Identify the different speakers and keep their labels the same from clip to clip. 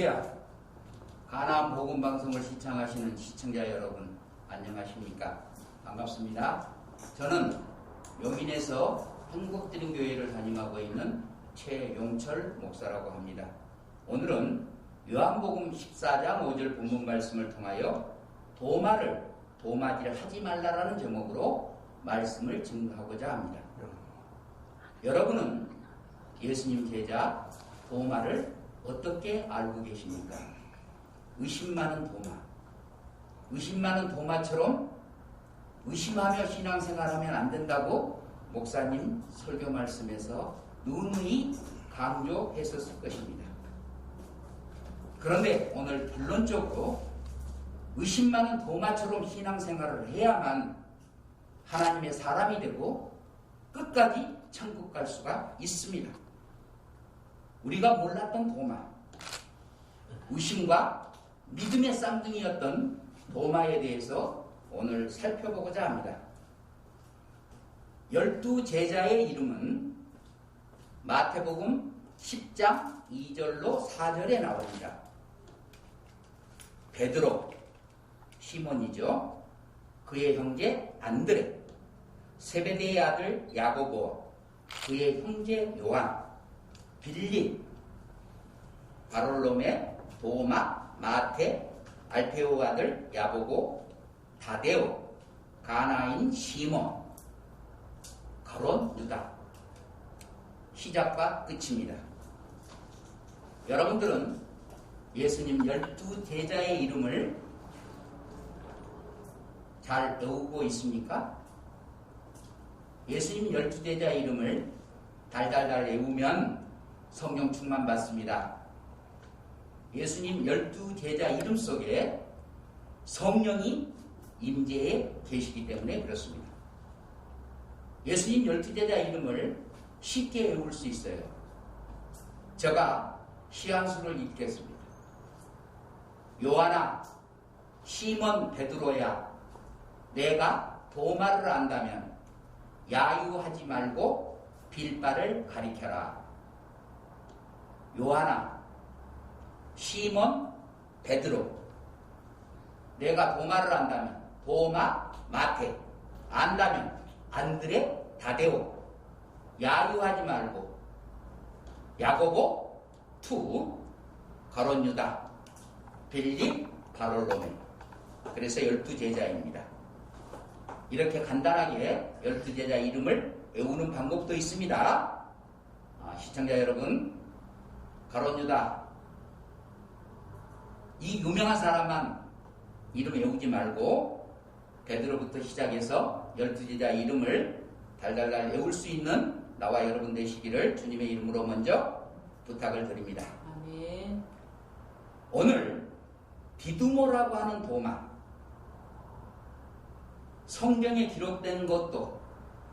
Speaker 1: 할렐루야. 가나안 복음 방송을 시청하시는 시청자 여러분, 안녕하십니까? 반갑습니다. 저는 용인에서 한국드림교회를 담임하고 있는 최용철 목사라고 합니다. 오늘은 요한복음 14장 5절 본문 말씀을 통하여 도마질 하지 말라라는 제목으로 말씀을 증거하고자 합니다. 여러분은 예수님 제자 도마를 어떻게 알고 계십니까? 의심 많은 도마. 의심 많은 도마처럼 의심하며 신앙생활하면 안 된다고 목사님 설교 말씀에서 누누이 강조했었을 것입니다. 그런데 오늘 결론적으로 의심 많은 도마처럼 신앙생활을 해야만 하나님의 사람이 되고 끝까지 천국 갈 수가 있습니다. 우리가 몰랐던 도마, 의심과 믿음의 쌍둥이였던 도마에 대해서 오늘 살펴보고자 합니다. 12제자의 이름은 마태복음 10장 2절로 4절에 나옵니다. 베드로, 시몬이죠. 그의 형제 안드레, 세베대의 아들 야고보, 그의 형제 요한, 빌립, 바롤로메, 도마, 마테, 알페오 아들 야보고, 다데오, 가나인 시몬, 가론 유다. 시작과 끝입니다. 여러분들은 예수님 12제자의 이름을 잘 외우고 있습니까? 예수님 12제자의 이름을 달달달 외우면 성령 충만 받습니다. 예수님 12제자 이름 속에 성령이 임재해 계시기 때문에 그렇습니다. 예수님 12제자 이름을 쉽게 외울 수 있어요. 제가 시한수를 읽겠습니다. 요한아, 시몬 베드로야, 내가 도마를 안다면 야유하지 말고 빌바를 가리켜라. 요한아, 시몬 베드로, 내가 도마를 안다면 도마, 마테, 안다면 안드레, 다데오, 야유하지 말고 야고보, 투, 가론 유다, 빌립, 바롤로메. 그래서 12제자입니다. 이렇게 간단하게 12제자 이름을 외우는 방법도 있습니다. 시청자 여러분, 가론 유다, 이 유명한 사람만 이름 외우지 말고 베드로부터 시작해서 12제자 이름을 달달달 외울 수 있는 나와 여러분 되시기를 주님의 이름으로 먼저 부탁을 드립니다.
Speaker 2: 아멘.
Speaker 1: 오늘 디두모라고 하는 도마, 성경에 기록된 것도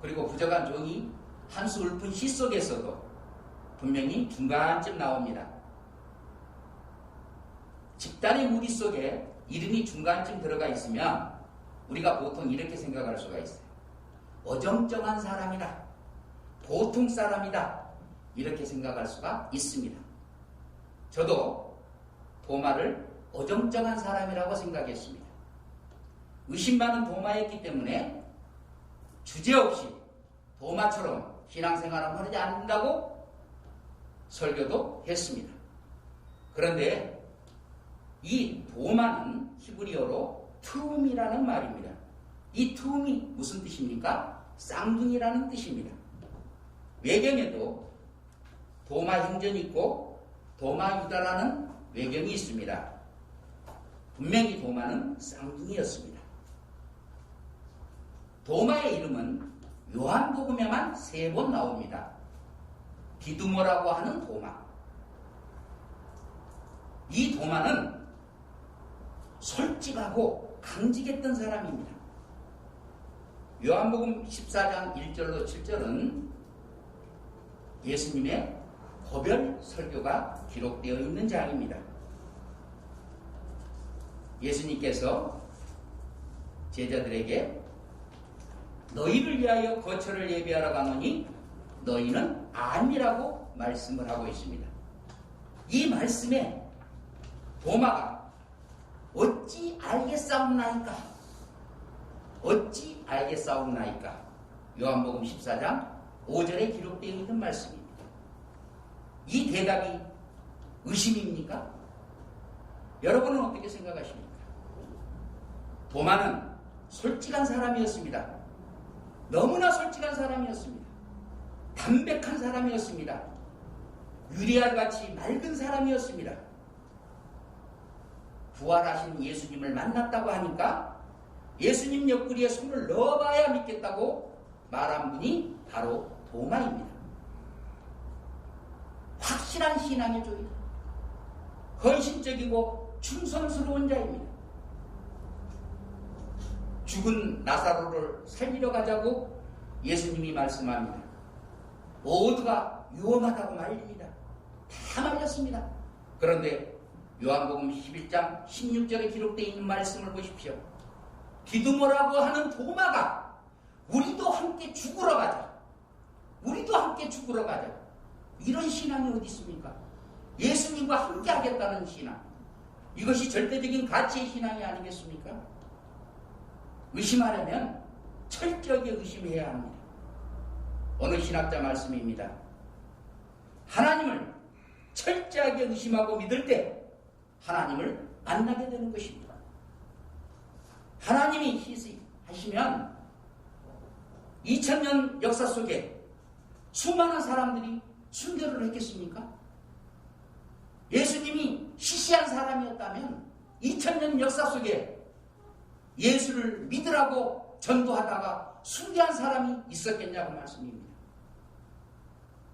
Speaker 1: 그리고 부족한 종이 한 수 읊은 시 속에서도 분명히 중간쯤 나옵니다. 집단의 무리 속에 이름이 중간쯤 들어가 있으면 우리가 보통 이렇게 생각할 수가 있어요. 어정쩡한 사람이다, 보통 사람이다, 이렇게 생각할 수가 있습니다. 저도 도마를 어정쩡한 사람이라고 생각했습니다. 의심 많은 도마였기 때문에 주제없이 도마처럼 신앙생활을 하지 않는다고 설교도 했습니다. 그런데 이 도마는 히브리어로 투움이라는 말입니다. 이 투움이 무슨 뜻입니까? 쌍둥이라는 뜻입니다. 외경에도 도마 형전이 있고 도마 유다라는 외경이 있습니다. 분명히 도마는 쌍둥이였습니다. 도마의 이름은 요한복음에만 3번 나옵니다. 디두모라고 하는 도마. 이 도마는 솔직하고 강직했던 사람입니다. 요한복음 14장 1절로 7절은 예수님의 거별 설교가 기록되어 있는 장입니다. 예수님께서 제자들에게 너희를 위하여 거처를 예비하러 가노니 너희는 아니라고 말씀을 하고 있습니다. 이 말씀에 도마가 어찌 알겠사옵나이까? 어찌 알겠사옵나이까? 요한복음 14장 5절에 기록되어 있는 말씀입니다. 이 대답이 의심입니까? 여러분은 어떻게 생각하십니까? 도마는 솔직한 사람이었습니다. 너무나 솔직한 사람이었습니다. 담백한 사람이었습니다. 유리알같이 맑은 사람이었습니다. 부활하신 예수님을 만났다고 하니까 예수님 옆구리에 손을 넣어봐야 믿겠다고 말한 분이 바로 도마입니다. 확실한 신앙의 조이다. 헌신적이고 충성스러운 자입니다. 죽은 나사로를 살리러 가자고 예수님이 말씀합니다. 모두가 위험하다고 말립니다. 다 말렸습니다. 그런데 요한복음 11장 16절에 기록되어 있는 말씀을 보십시오. 디두모라고 하는 도마가 우리도 함께 죽으러 가자. 우리도 함께 죽으러 가자. 이런 신앙이 어디 있습니까? 예수님과 함께 하겠다는 신앙. 이것이 절대적인 가치의 신앙이 아니겠습니까? 의심하려면 철저하게 의심해야 합니다. 어느 신학자 말씀입니다. 하나님을 철저하게 의심하고 믿을 때 하나님을 만나게 되는 것입니다. 하나님이 희생하시면 2000년 역사 속에 수많은 사람들이 순교를 했겠습니까? 예수님이 시시한 사람이었다면 2000년 역사 속에 예수를 믿으라고 전도하다가 순교한 사람이 있었겠냐고 말씀입니다.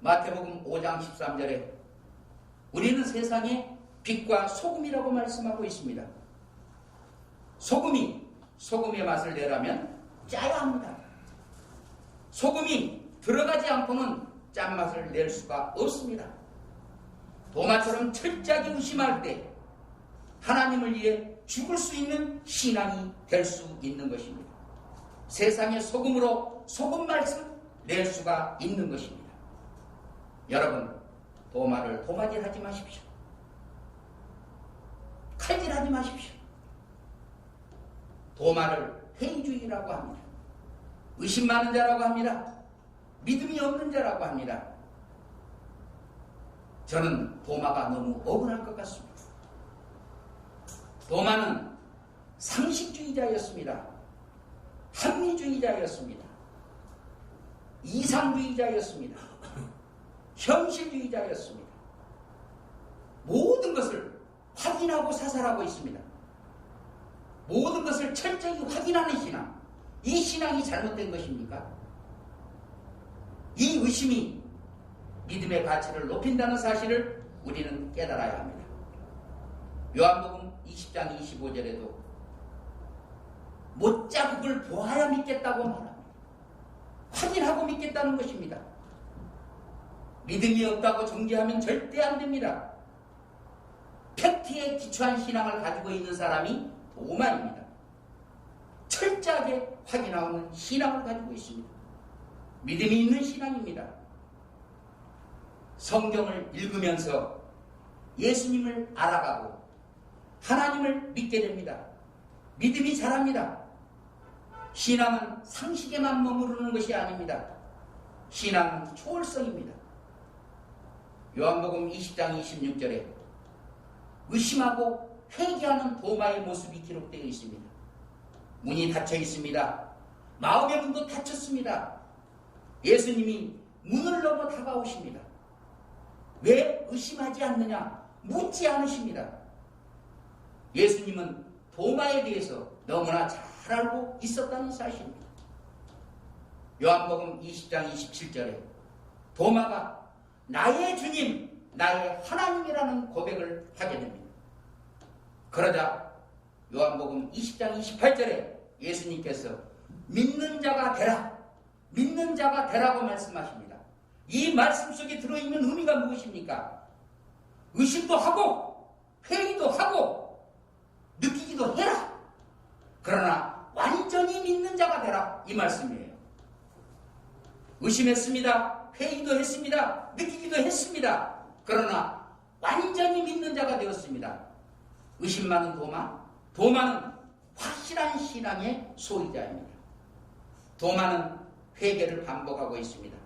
Speaker 1: 마태복음 5장 13절에 우리는 세상의 빛과 소금이라고 말씀하고 있습니다. 소금의 맛을 내라면 짜야 합니다. 소금이 들어가지 않고는 짠맛을 낼 수가 없습니다. 도마처럼 철저하게 의심할 때 하나님을 위해 죽을 수 있는 신앙이 될 수 있는 것입니다. 세상의 소금으로 소금맛을 낼 수가 있는 것입니다. 여러분, 도마를 도마질하지 마십시오. 칼질하지 마십시오. 도마를 회의주의라고 합니다. 의심 많은 자라고 합니다. 믿음이 없는 자라고 합니다. 저는 도마가 너무 억울한 것 같습니다. 도마는 상식주의자였습니다. 합리주의자였습니다. 이상주의자였습니다. 현실주의자였습니다. 모든 것을 확인하고 사살하고 있습니다. 모든 것을 철저히 확인하는 신앙. 이 신앙이 잘못된 것입니까? 이 의심이 믿음의 가치를 높인다는 사실을 우리는 깨달아야 합니다. 요한복음 20장 25절에도 못자국을 보아야 믿겠다고 말합니다. 확인하고 믿겠다는 것입니다. 믿음이 없다고 정죄하면 절대 안 됩니다. 팩트에 기초한 신앙을 가지고 있는 사람이 도마입니다. 철저하게 확인하는 신앙을 가지고 있습니다. 믿음이 있는 신앙입니다. 성경을 읽으면서 예수님을 알아가고 하나님을 믿게 됩니다. 믿음이 자랍니다. 신앙은 상식에만 머무르는 것이 아닙니다. 신앙은 초월성입니다. 요한복음 20장 26절에 의심하고 회개하는 도마의 모습이 기록되어 있습니다. 문이 닫혀 있습니다. 마음의 문도 닫혔습니다. 예수님이 문을 넘어 다가오십니다. 왜 의심하지 않느냐? 묻지 않으십니다. 예수님은 도마에 대해서 너무나 잘 알고 있었다는 사실입니다. 요한복음 20장 27절에 도마가 나의 주님, 나의 하나님이라는 고백을 하게 됩니다. 그러자 요한복음 20장 28절에 예수님께서 믿는 자가 되라, 믿는 자가 되라고 말씀하십니다. 이 말씀 속에 들어있는 의미가 무엇입니까? 의심도 하고 회의도 하고 느끼기도 해라. 그러나 완전히 믿는 자가 되라, 이 말씀이에요. 의심했습니다. 회의도 했습니다. 느끼기도 했습니다. 그러나 완전히 믿는 자가 되었습니다. 의심 많은 도마, 도마는 확실한 신앙의 소유자입니다. 도마는 회개를 반복하고 있습니다.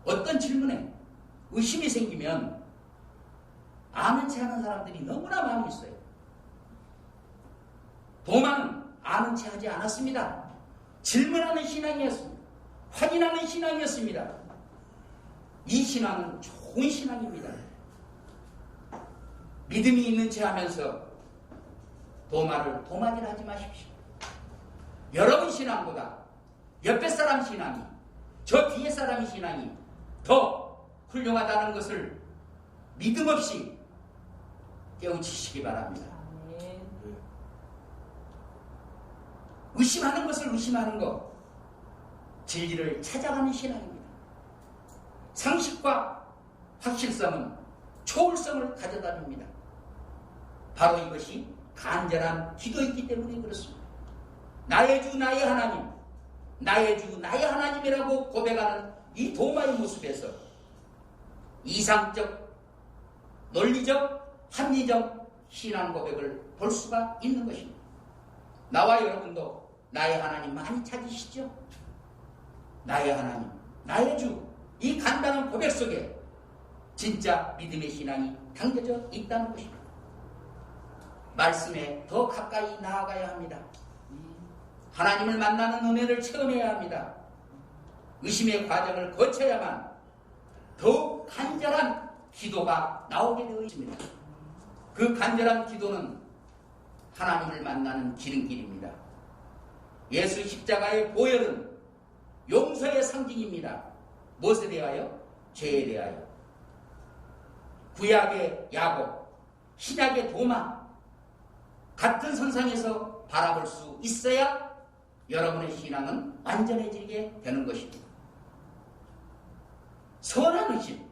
Speaker 1: 어떤 질문에 의심이 생기면 아는 체 하는 사람들이 너무나 많이 있어요. 도마는 아는 체 하지 않았습니다. 질문하는 신앙이었습니다. 확인하는 신앙이었습니다. 이 신앙은 좋은 신앙입니다. 믿음이 있는 체 하면서 도마를 도마질하지 마십시오. 여러분 신앙보다 옆에 사람 신앙이, 저 뒤에 사람 신앙이 더 훌륭하다는 것을 믿음 없이 깨우치시기 바랍니다. 의심하는 것을 의심하는 것, 진리를 찾아가는 신앙입니다. 상식과 확실성은 초월성을 가져다줍니다. 바로 이것이 간절한 기도이기 때문에 그렇습니다. 나의 주 나의 하나님, 나의 주 나의 하나님이라고 고백하는 이 도마의 모습에서 이상적, 논리적, 합리적 신앙 고백을 볼 수가 있는 것입니다. 나와 여러분도 나의 하나님 많이 찾으시죠? 나의 하나님, 나의 주, 이 간단한 고백 속에 진짜 믿음의 신앙이 담겨져 있다는 것입니다. 말씀에 더 가까이 나아가야 합니다. 하나님을 만나는 은혜를 체험해야 합니다. 의심의 과정을 거쳐야만 더욱 간절한 기도가 나오게 되어 있습니다. 그 간절한 기도는 하나님을 만나는 지름길입니다. 예수 십자가의 보혈은 용서의 상징입니다. 무엇에 대하여? 죄에 대하여. 구약의 야곱, 신약의 도마, 같은 선상에서 바라볼 수 있어야 여러분의 신앙은 완전해지게 되는 것입니다. 선한 의심,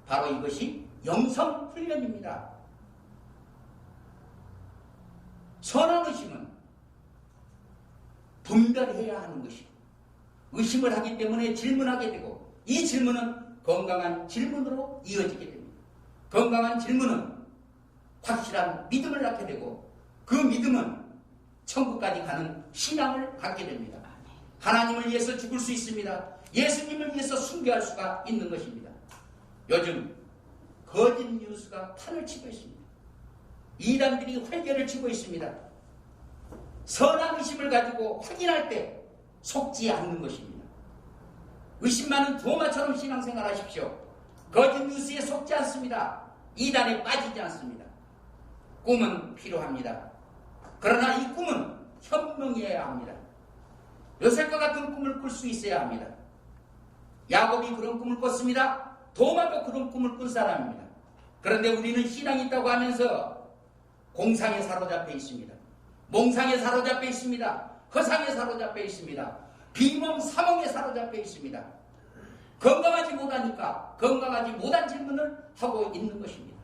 Speaker 1: 바로 이것이 영성 훈련입니다. 선한 의심은 분별해야 하는 것입니다. 의심을 하기 때문에 질문하게 되고, 이 질문은 건강한 질문으로 이어지게 됩니다. 건강한 질문은 확실한 믿음을 낳게 되고, 그 믿음은 천국까지 가는 신앙을 갖게 됩니다. 하나님을 위해서 죽을 수 있습니다. 예수님을 위해서 순교할 수가 있는 것입니다. 요즘 거짓 뉴스가 판을 치고 있습니다. 이단들이 활개를 치고 있습니다. 선한 의심을 가지고 확인할 때 속지 않는 것입니다. 의심 많은 도마처럼 신앙생활 하십시오. 거짓 뉴스에 속지 않습니다. 이단에 빠지지 않습니다. 꿈은 필요합니다. 그러나 이 꿈은 현명해야 합니다. 요셉과 같은 꿈을 꿀 수 있어야 합니다. 야곱이 그런 꿈을 꿨습니다. 도마도 그런 꿈을 꾼 사람입니다. 그런데 우리는 신앙이 있다고 하면서 공상에 사로잡혀 있습니다. 몽상에 사로잡혀 있습니다. 허상에 사로잡혀 있습니다. 비몽사몽에 사로잡혀 있습니다. 건강하지 못하니까 건강하지 못한 질문을 하고 있는 것입니다.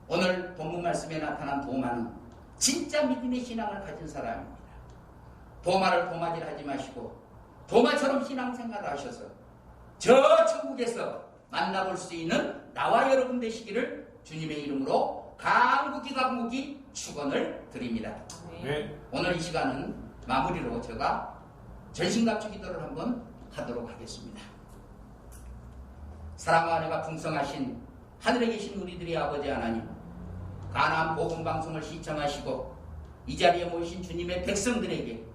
Speaker 1: 오늘 본문 말씀에 나타난 도마는 진짜 믿음의 신앙을 가진 사람입니다. 도마를 도마질하지 마시고 도마처럼 신앙생활을 하셔서 저 천국에서 만나볼 수 있는 나와 여러분 되시기를 주님의 이름으로 간곡히 축원을 드립니다.
Speaker 2: 네.
Speaker 1: 오늘 이 시간은 마무리로 제가 전신갑주 기도를 한번 하도록 하겠습니다. 사랑과 은혜가 풍성하신 하늘에 계신 우리들의 아버지 하나님, 가나안 복음 방송을 시청하시고 이 자리에 모이신 주님의 백성들에게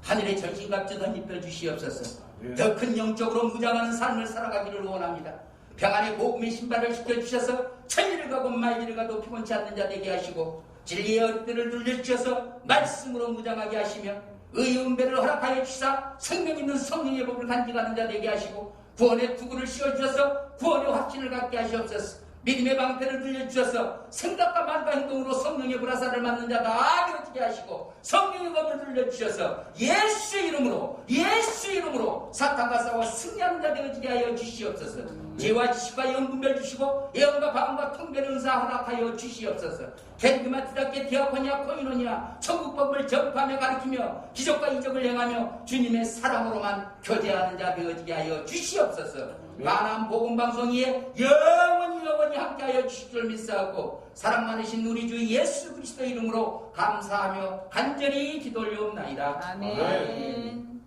Speaker 1: 하늘의 전신갑주 던집혀 주시옵소서. 더 큰 영적으로 무장하는 삶을 살아가기를 원합니다. 평안의 복음의 신발을 시켜주셔서 천리를 가고 만리를 가도 피곤치 않는 자 되게 하시고, 진리의 어깨를 눌려주셔서 말씀으로 무장하게 하시며, 의의 은배를 허락하여 주사 생명 있는 성령의 법을 간직하는 자 되게 하시고, 구원의 투구를 씌워주셔서 구원의 확신을 갖게 하시옵소서. 믿음의 방패를 들려주셔서 생각과 말과 행동으로 성령의 불화살을 맞는 자가 되어지게 하시고 성령의 검을 들려주셔서 예수의 이름으로 사탄과 싸워 승리하는 자 되어지게 하여 주시옵소서. 지혜와 지식과 영분별 주시고 예언과 방언과 통변 은사 허락하여 주시옵소서. 겐드마 티답게 디아코니아 코이노니아 천국법을 전파하며 가르치며 기적과 이적을 행하며 주님의 사랑으로만 교제하는 자 되어지게 하여 주시옵소서. 만한 복음방송위에 영원히 함께하여 주실 줄 믿사오고 사랑 많으신 우리 주 예수 그리스도 이름으로 감사하며 간절히 기도 올려옵나이다.
Speaker 2: 아멘.